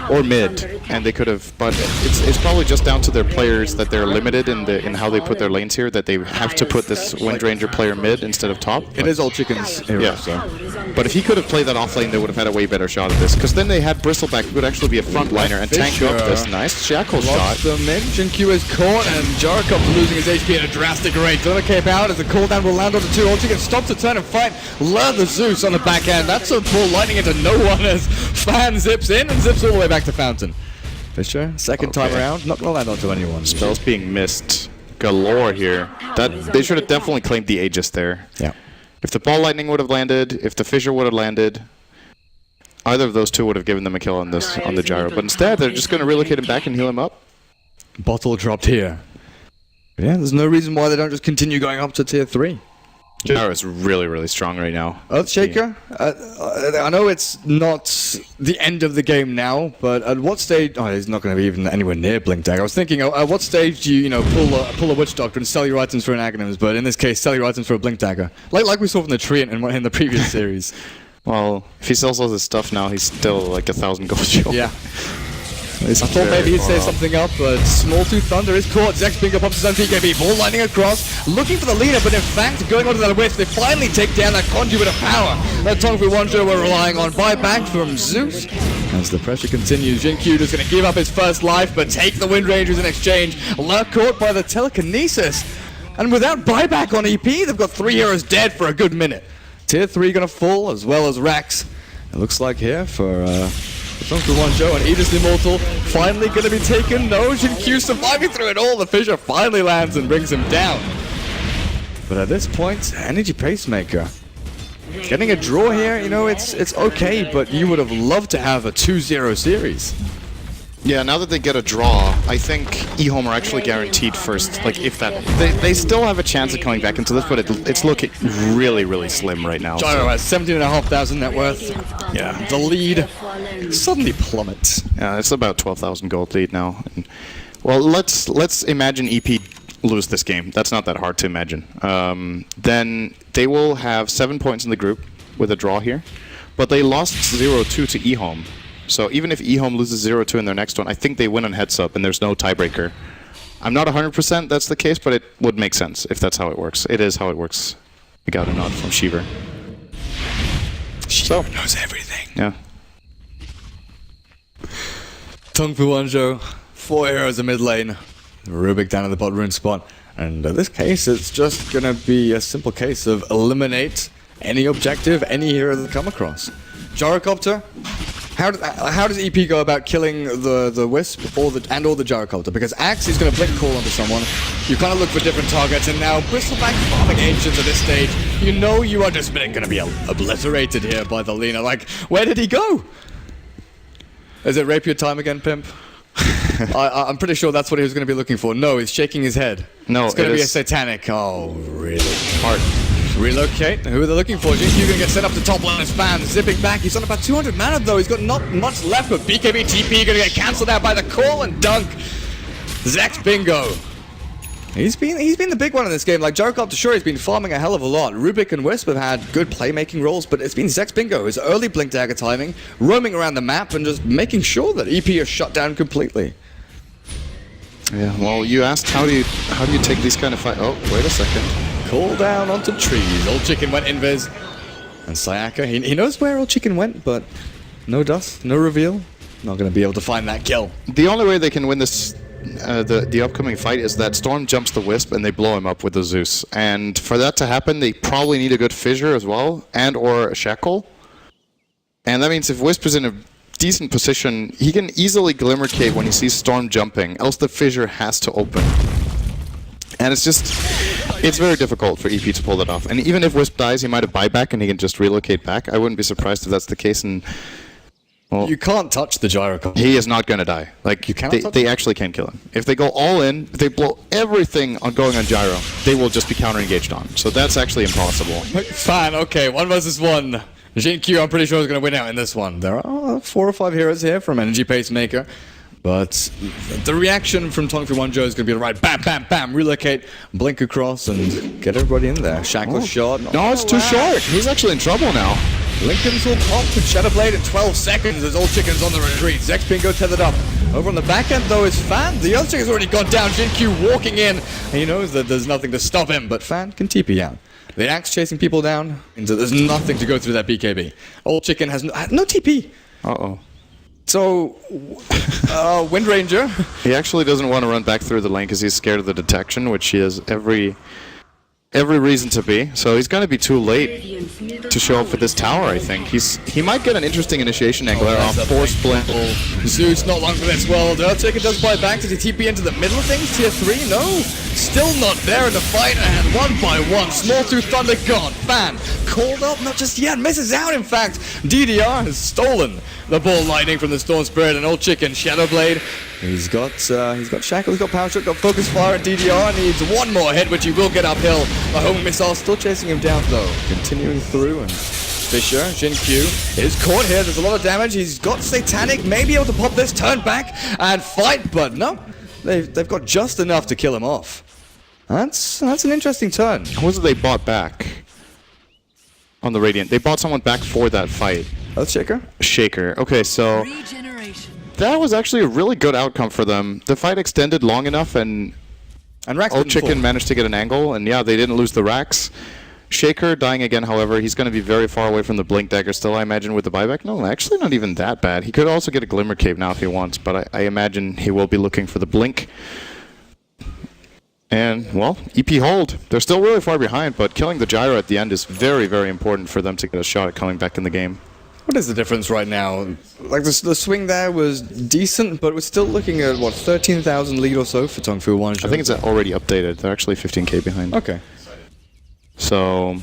or mid, and they could have. But it's probably just down to their players that they're limited in how they put their lanes here. That they have to put this Windranger player mid instead of top. It is all chickens hero, Yeah. so. But if he could have played that off lane, they would have had a way better shot at this. Because then they had Bristleback, who would actually be a frontliner and tank up this nice shackle shot. Lost the mid, Jinkyu is caught, and Jarkop's losing his HP at a drastic rate. Gonna cape out as the cooldown will land onto 2. Ulchiken stops the turn and fight. Lure the Zeus on the back end. That's a pull lightning into no one as Fan zips in and zips all the way back to Fountain. Fisher, second time around, not gonna land onto anyone. Spells being missed galore here. They should have definitely claimed the Aegis there. Yeah. If the ball lightning would have landed, if the fissure would have landed, either of those two would have given them a kill on the gyro. But instead, they're just going to relocate him back and heal him up. Bottle dropped here. Yeah, there's no reason why they don't just continue going up to tier 3. Gyro is really, really strong right now. Earthshaker, I know it's not the end of the game now, but at what stage? Oh, he's not going to be even anywhere near Blink Dagger. I was thinking, at what stage do you, pull a Witch Doctor and sell your items for an Aghanims? But in this case, sell your items for a Blink Dagger, like we saw from the Treant in the previous series. Well, if he sells all his stuff now, he's still like 1,000 gold short. Yeah. I thought maybe he'd say something up, but Small Tooth Thunder is caught. Zexbingo pops his own PKB, ball lining across, looking for the leader, but in fact, going onto that Wisp, they finally take down that conduit of power that TongFu.WanZhou were relying on. Buyback from Zeus. As the pressure continues, Jinkyu just going to give up his first life, but take the Windrangers in exchange. Lurk caught by the telekinesis. And without buyback on EP, they've got 3 heroes dead for a good minute. Tier 3 going to fall, as well as Rax. It looks like here for TongFu.WanZhou and Aegis Immortal finally going to be taken. No, Jinkyu surviving through it all. The fissure finally lands and brings him down. But at this point, Energy Pacemaker getting a draw here, it's okay, but you would have loved to have a 2-0 series. Yeah, now that they get a draw, I think eHome are actually guaranteed first. Like, if that... They still have a chance of coming back into this, but it's looking really, really slim right now. Gyro has 17,500 net worth. Yeah. The lead suddenly plummets. Yeah, it's about 12,000 gold lead now. Well, let's imagine EP lose this game. That's not that hard to imagine. Then they will have 7 points in the group with a draw here, but they lost 0-2 to eHome. So even if eHome loses 0-2 in their next one, I think they win on heads up and there's no tiebreaker. I'm not 100% that's the case, but it would make sense if that's how it works. It is how it works. We got a nod from Shiver. Shiver knows everything. Yeah. TongFu.WanZhou, 4 heroes in mid lane. Rubik down in the bot rune spot. And in this case, it's just going to be a simple case of eliminate any objective, any hero they come across. Gyrocopter, how does EP go about killing the Wisp or the Gyrocopter? Because Axe is going to blink call onto someone. You kind of look for different targets, and now Bristleback farming Ancients at this stage. You are just going to be obliterated here by the Lina. Like, where did he go? Is it rapier time again, Pimp? I'm pretty sure that's what he was going to be looking for. No, he's shaking his head. No, it's going to be a satanic. Oh, really? Hard. Relocate. Who are they looking for? Jinkyu going to get set up to top lane as Fan. Zipping back. He's on about 200 mana though. He's got not much left, but BKB TP going to get cancelled out by the call and dunk. Zexbingo. He's been the big one in this game. Like Gyrocopter, sure, he's been farming a hell of a lot. Rubik and Wisp have had good playmaking roles, but it's been Zexbingo, his early Blink Dagger timing, roaming around the map and just making sure that EP is shut down completely. Yeah, well, you asked how do you take these kind of fights? Oh, wait a second. Call down onto trees. Old Chicken went invis. And Sayaka, he knows where Old Chicken went, but no dust, no reveal. Not going to be able to find that kill. The only way they can win this, the upcoming fight, is that Storm jumps the Wisp and they blow him up with the Zeus. And for that to happen, they probably need a good fissure as well, and or a shackle. And that means if Wisp is in a decent position, he can easily Glimmercave when he sees Storm jumping, else the fissure has to open. And it's very difficult for EP to pull that off. And even if Wisp dies, he might have buyback and he can just relocate back. I wouldn't be surprised if that's the case. And Well, You can't touch the gyro combo. he is not going to die. Like, You cannot touch they actually can kill him. If they go all in, if they blow everything on going on gyro, they will just be counter-engaged on. So that's actually impossible. Fine, okay, 1 versus 1. Jin Q, I'm pretty sure, is going to win out in this one. There are 4 or 5 heroes here from Energy Pacemaker. But the reaction from TongFu.WanZhou is going to be right, bam, bam, bam, relocate, blink across, and get everybody in there. Shackle shot. No, it's too short. He's actually in trouble now. Lincoln's will pop with Shadowblade in 12 seconds as Old Chicken's on the retreat. Zex Bingo tethered up. Over on the back end, though, is Fan. The other Chicken's already gone down. Jin Q walking in. And he knows that there's nothing to stop him, but Fan can TP out. The Axe chasing people down. And there's nothing to go through that BKB. Old Chicken has no TP. Uh-oh. So, Wind Ranger. He actually doesn't want to run back through the lane because he's scared of the detection, which he has every reason to be. So he's going to be too late to show up for this tower, I think. He might get an interesting initiation angle there off Force Blend. Zeus not long for this world. Chicken does buy back. Does he TP into the middle of things? Tier 3? No. Still not there in the fight. And 1 by 1. Small Tooth Thunder gone. Fan called up. Not just yet. Misses out, in fact. DDR has stolen the ball lightning from the Storm Spirit. And Old Chicken, Shadowblade. He's got Shackle, he's got Power Shot, got Focus Fire at DDR. Needs 1 more hit, which he will get uphill. The homing missile still chasing him down, though. Continuing through, and Fisher, Jin Q is caught here. There's a lot of damage. He's got Satanic, maybe able to pop this, turn back and fight, but no. They've got just enough to kill him off. That's an interesting turn. Who was it they bought back on the Radiant? They bought someone back for that fight. That's Shaker. Shaker. Okay, so that was actually a really good outcome for them. The fight extended long enough, and Rax Old Chicken managed to get an angle, and yeah, they didn't lose the Rax. Shaker dying again, however, he's going to be very far away from the Blink Dagger still, I imagine, with the buyback. No, actually not even that bad. He could also get a Glimmer Cape now if he wants, but I imagine he will be looking for the Blink. And, well, EP hold. They're still really far behind, but killing the Gyro at the end is very, very important for them to get a shot at coming back in the game. What is the difference right now? Like, the swing there was decent, but we're still looking at, what, 13,000 lead or so for TongFu.WanZhou? I think it's already updated. They're actually 15k behind. Okay. So,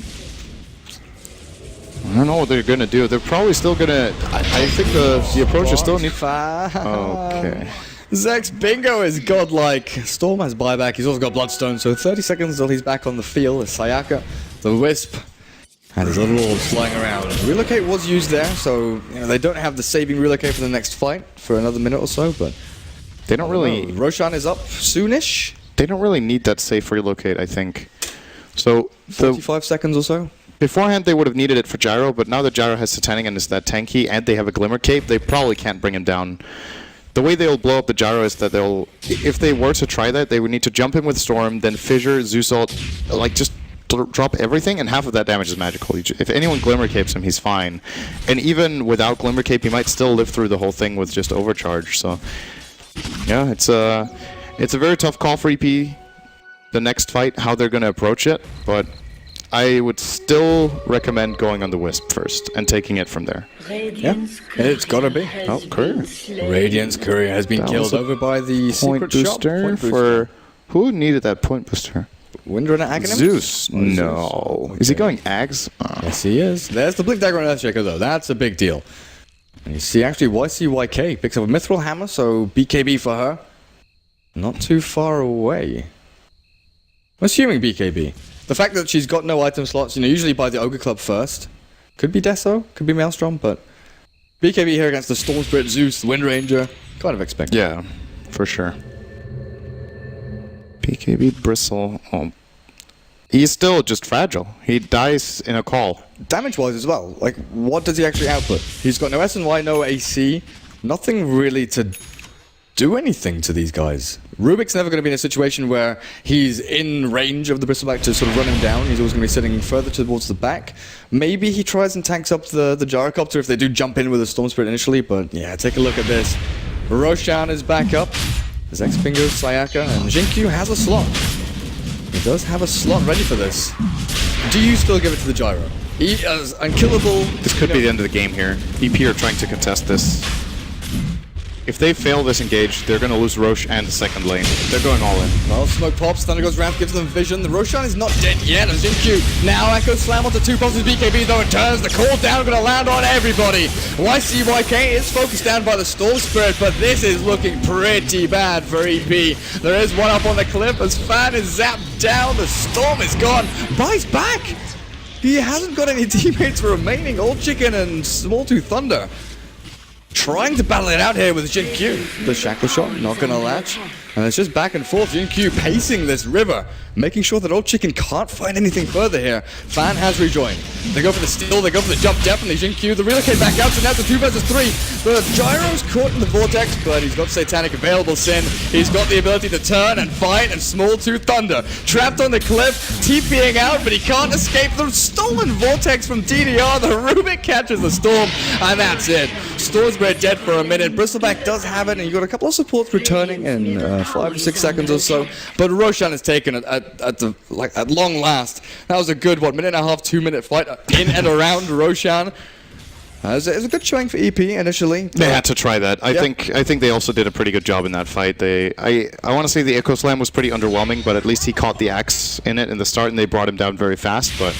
I don't know what they're going to do. They're probably still going to... I think the approach is still... Okay. Zex Bingo is godlike. Storm has buyback. He's also got Bloodstone, so 30 seconds until he's back on the field. It's Sayaka, the Wisp, and his little orbs flying around. Relocate was used there, so they don't have the saving relocate for the next fight for another minute or so, but... They don't really... Roshan is up soonish. They don't really need that safe relocate, I think. So, 45 seconds or so. Beforehand, they would have needed it for Gyro, but now that Gyro has Satanic and is that tanky, and they have a Glimmer Cape, they probably can't bring him down. The way they'll blow up the Gyro is that they'll... If they were to try that, they would need to jump in with Storm, then Fissure, Zeus Ult, like, just drop everything, and half of that damage is magical. If anyone Glimmer Capes him, he's fine. And even without Glimmer Cape, he might still live through the whole thing with just Overcharge, so... Yeah, it's a very tough call for EP. The next fight, how they're going to approach it, but I would still recommend going on the Wisp first and taking it from there. Yeah, it's gotta be. Oh, Courier. Radiant's Courier has been killed over by the point booster for... Who needed that point booster? Windrunner Aghanim? Zeus. No. Okay. Is he going Ags? Oh. Yes, he is. There's the Blink Dagger on Earthshaker, though. That's a big deal. And you see, actually, YCYK picks up a Mithril Hammer, so BKB for her. Not too far away. I'm assuming BKB. The fact that she's got no item slots, usually buy the Ogre Club first. Could be Deso, could be Maelstrom, but BKB here against the Storm Spirit, Zeus, the Wind Ranger, kind of expected. Yeah, for sure. BKB Bristle. Oh. He's still just fragile. He dies in a call. Damage-wise as well, like, what does he actually output? He's got no SNY, no AC, nothing really to do anything to these guys. Rubik's never going to be in a situation where he's in range of the Bristleback to sort of run him down. He's always going to be sitting further towards the back. Maybe he tries and tanks up the Gyrocopter if they do jump in with a Storm Spirit initially, but yeah, take a look at this. Roshan is back up. There's X-Bingo, Sayaka, and Jinkyu has a slot. He does have a slot ready for this. Do you still give it to the Gyro? He is unkillable. This could be the end of the game here. EP are trying to contest this. if they fail this engage, they're going to lose Roche and the second lane. They're going all in. Well, smoke pops, Thunder goes round, gives them vision. The Roshan is not dead yet. And Xingqiu now Echo Slam onto 2 pops with BKB, though it turns. The call down going to land on everybody. YCYK is focused down by the Storm Spirit, but this is looking pretty bad for EP. There is one up on the cliff as Fan is zapped down. The Storm is gone. Buys back. He hasn't got any teammates remaining. Old Chicken and Small Tooth Thunder trying to battle it out here with Xingqiu. The shackle shot, not gonna latch. And it's just back and forth. Xingqiu pacing this river, making sure that Old Chicken can't find anything further here. Fan has rejoined. They go for the steal, they go for the jump, definitely Xingqiu. The relocate back out, so now it's a 2 versus 3. The Gyro's caught in the vortex, but he's got Satanic available, Sin. He's got the ability to turn and fight, and Small Tooth Thunder trapped on the cliff, TPing out, but he can't escape the stolen vortex from DDR. The Rubik catches the Storm, and that's it. Storm's dead for a minute. Bristleback does have it, and you got a couple of supports returning in 5 or 6 seconds or so. But Roshan has taken it at long last. That was a good, minute and a half, 2-minute fight in and around Roshan. It was a good showing for EP initially. They had to try that. I think they also did a pretty good job in that fight. I want to say the Echo Slam was pretty underwhelming, but at least he caught the axe in it in the start, and they brought him down very fast. But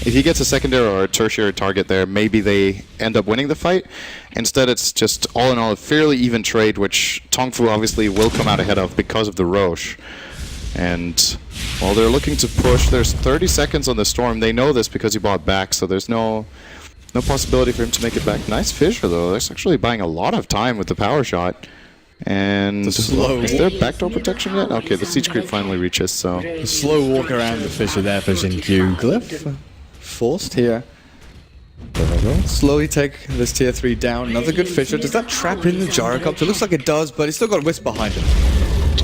if he gets a secondary or a tertiary target there, maybe they end up winning the fight. Instead, it's just all in all a fairly even trade, which TongFu obviously will come out ahead of because of the Roche. And while they're looking to push, there's 30 seconds on the Storm. They know this because he bought back, so there's no possibility for him to make it back. Nice fissure though. They're actually buying a lot of time with the power shot. And is there backdoor protection yet? Okay, the siege creep finally reaches, so a slow walk around the fissure there for Xingqiu. Glyph forced here. Slowly take this tier 3 down. Another good fissure. Does that trap in the Gyrocopter? It looks like it does, but he's still got Wisp behind him.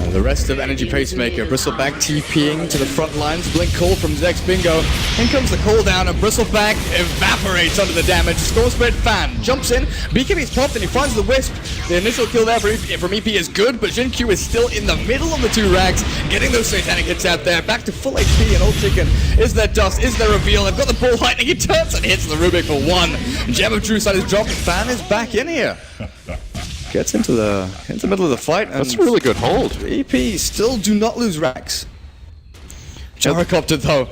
And the rest of Energy Pacemaker, Bristleback TPing to the front lines. Blink call from Zex Bingo. In comes the call down, and Bristleback evaporates under the damage. Storm Spirit Fan jumps in. BKB's popped, and he finds the Wisp. The initial kill there from EP is good, but Xingqiu is still in the middle of the 2 racks, getting those Satanic hits out there. Back to full HP, and Old Chicken. Is there dust? Is there reveal? They've got the ball lightning. He turns and hits the Rubik for 1. Gem of True Sight is dropped. Fan is back in here. Gets into the middle of the fight. And that's a really good hold. EP still do not lose racks. Gyrocopter though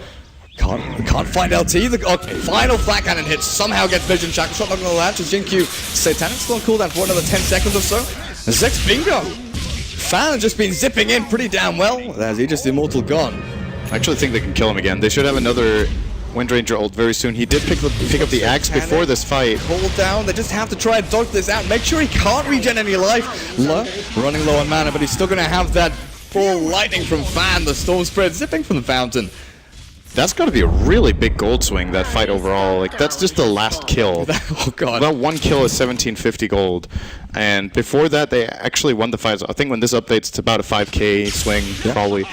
can't find LT. The final flat cannon hit somehow gets vision. Shackle shot not gonna latch. Xingqiu Satanic still on cooldown for another 10 seconds or so. Zex Bingo. Fan has just been zipping in pretty damn well. There's Aegis Immortal gone. I actually think they can kill him again. They should have another Wind Ranger ult very soon. He did pick up the axe before this fight. Hold down. They just have to try and dodge this out. Make sure he can't regen any life. Running low on mana, but he's still going to have that full lightning from Fan. The Storm Spread zipping from the fountain. That's got to be a really big gold swing, that fight overall. Like, that's just the last kill. Oh, God. Well, 1 kill is 1750 gold. And before that, they actually won the fight. I think when this updates, it's about a 5k swing, probably.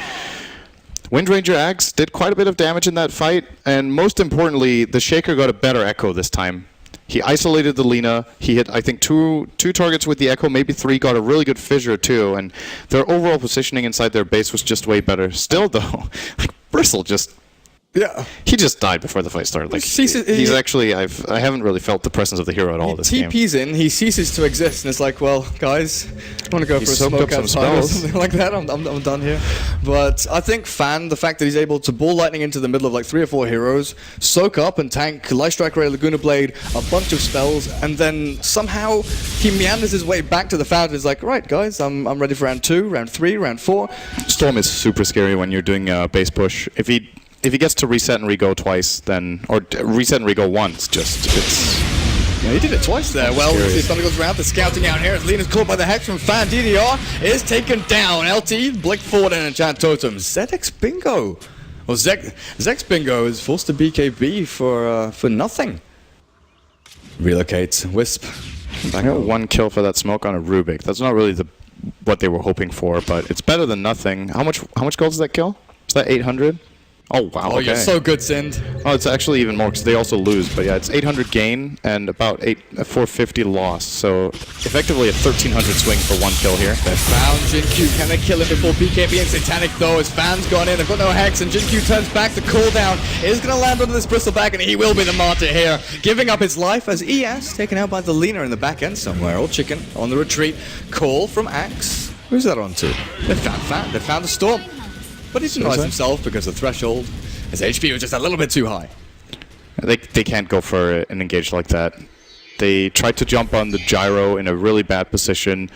Wind Ranger Axe did quite a bit of damage in that fight, and most importantly, the Shaker got a better Echo this time. He isolated the Lina. He hit, I think, two targets with the Echo, maybe 3, got a really good fissure too, and their overall positioning inside their base was just way better. Still, though, like, Bristle just... Yeah, he just died before the fight started. Like, he's actually, I haven't really felt the presence of the hero at all this game. He TP's in, he ceases to exist, and it's like, well, guys, I want to go for a smoke outside or something like that. I'm done here. But I think Fan, the fact that he's able to ball lightning into the middle of like 3 or 4 heroes, soak up and tank Light Strike Ray, Laguna Blade, a bunch of spells, and then somehow he meanders his way back to the fountain. He's like, right, guys, I'm ready for round 2, round 3, round 4. Storm is super scary when you're doing a base push. If he gets to reset and re-go twice, then... Or reset and re-go once, it's... Yeah, he did it twice there. Well, the Thunder goes around, the scouting out here. As Lena's caught by the Hex from Fan. DDR is taken down. LT, Blick forward and Enchant Totem. ZX Bingo. Well, Zex Bingo is forced to BKB for nothing. Relocates. Wisp. I got 1 kill for that smoke on a Rubik. That's not really what they were hoping for, but it's better than nothing. How much gold does that kill? Is that 800? Oh, wow. Oh, okay. you're so good, Sind. Oh, it's actually even more because they also lose. But yeah, it's 800 gain and about 450 loss. So effectively a 1300 swing for 1 kill here. They found Jin-Q. Can they kill him before BKB and Satanic though? His fan's gone in. They've got no Hex, and Jin-Q turns back. The cooldown is going to land onto this Bristleback, and he will be the martyr here, giving up his life as ES taken out by the Lina in the back end somewhere. Old Chicken on the retreat. Call from Axe. Who's that on to? They found Fan. They found the Storm. But he denies himself because the threshold, his HP was just a little bit too high. They can't go for an engage like that. They tried to jump on the gyro in a really bad position.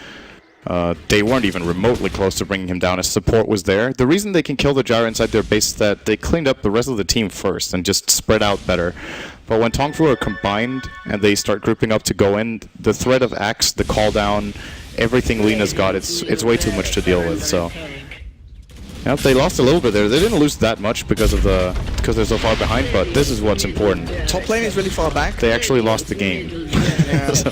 They weren't even remotely close to bringing him down as support was there. The reason they can kill the gyro inside their base is that they cleaned up the rest of the team first and just spread out better. But when TongFu are combined and they start grouping up to go in, the threat of Axe, the call down, everything Lina's got, it's way too much to deal with. So. Yep, they lost a little bit there. They didn't lose that much because they're so far behind, but this is what's important. Top lane is really far back. They actually lost the game. So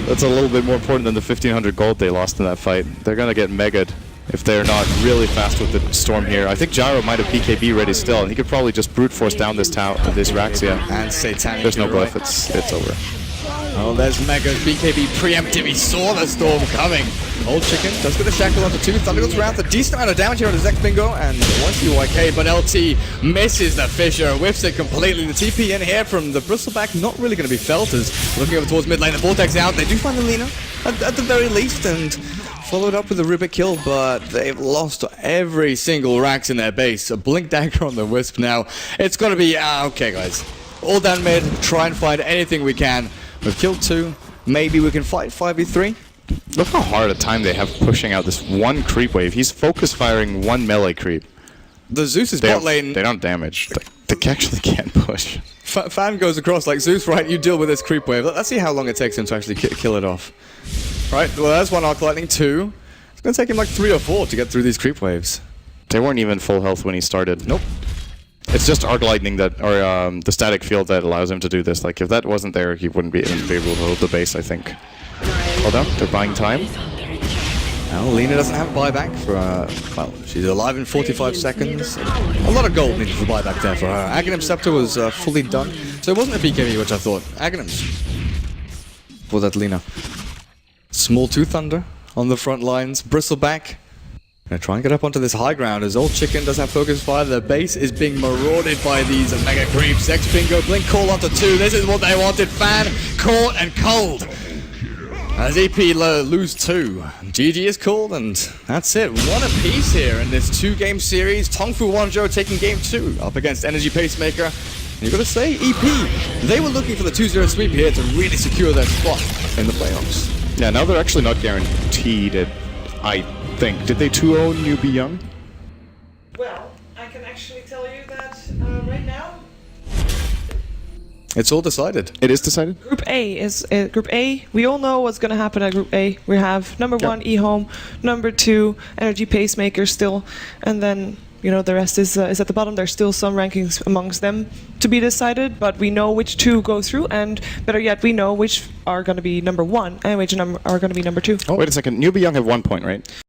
that's a little bit more important than the 1500 gold they lost in that fight. They're gonna get mega'd if they're not really fast with the storm here. I think Gyro might have BKB ready still, and he could probably just brute force down this Raxia. And Satanic. There's no right. glyph. It's over. Oh, there's Mega BKB preemptive. He saw the storm coming. Old Chicken does get a shackle onto 2. Thunder goes around. A decent amount of damage here on his X-Bingo, and once UYK, but LT misses the Fisher, whiffs it completely. The TP in here from the Bristleback not really going to be felt as looking over towards mid lane. The Vortex out. They do find the Lina at the very least, and followed up with a Rubik kill, but they've lost every single Rax in their base. A Blink Dagger on the Wisp now. It's got to be, okay guys, all down mid, try and find anything we can. We've killed 2, maybe we can fight 5v3. Look how hard a time they have pushing out this one creep wave. He's focus firing 1 melee creep. The Zeus' bot lane. They don't damage. They actually can't push. Fan goes across like, Zeus, right, you deal with this creep wave. Let's see how long it takes him to actually kill it off. Right, well that's 1 Arc Lightning, 2. It's going to take him like 3 or 4 to get through these creep waves. They weren't even full health when he started. Nope. It's just Arc Lightning that, or the static field that allows him to do this. Like, if that wasn't there, he wouldn't be able to hold the base, I think. Hold on, they're buying time. Well, Lina doesn't have buyback for, well, she's alive in 45 seconds. A lot of gold needed for buyback there for her. Aghanim Scepter was fully done, so it wasn't a BKB, which I thought. Aghanim's for that Lina. Small 2 Thunder on the front lines. Bristleback. Gonna try and get up onto this high ground as Old Chicken does have focus fire. The base is being marauded by these mega creeps. X-Bingo, Blink call onto 2. This is what they wanted. Fan, caught and cold. As EP lose 2. GG is called, and that's it. 1 apiece here in this 2-game series. TongFu.WanZhou taking game 2 up against Energy Pacemaker. And you've got to say, EP, they were looking for the 2-0 sweep here to really secure their spot in the playoffs. Yeah, now they're actually not guaranteed it, I think. Did they 2-0 Newbie Young? Well, I can actually tell you that right now. It's all decided. It is decided? Group A is Group A. We all know what's going to happen at Group A. We have number 1 eHome, number 2 Energy Pacemaker still, and then you know the rest is at the bottom. There's still some rankings amongst them to be decided, but we know which 2 go through, and better yet, we know which are going to be number 1 and which are going to be number 2. Oh, wait a second. Newbie Young have 1 point, right?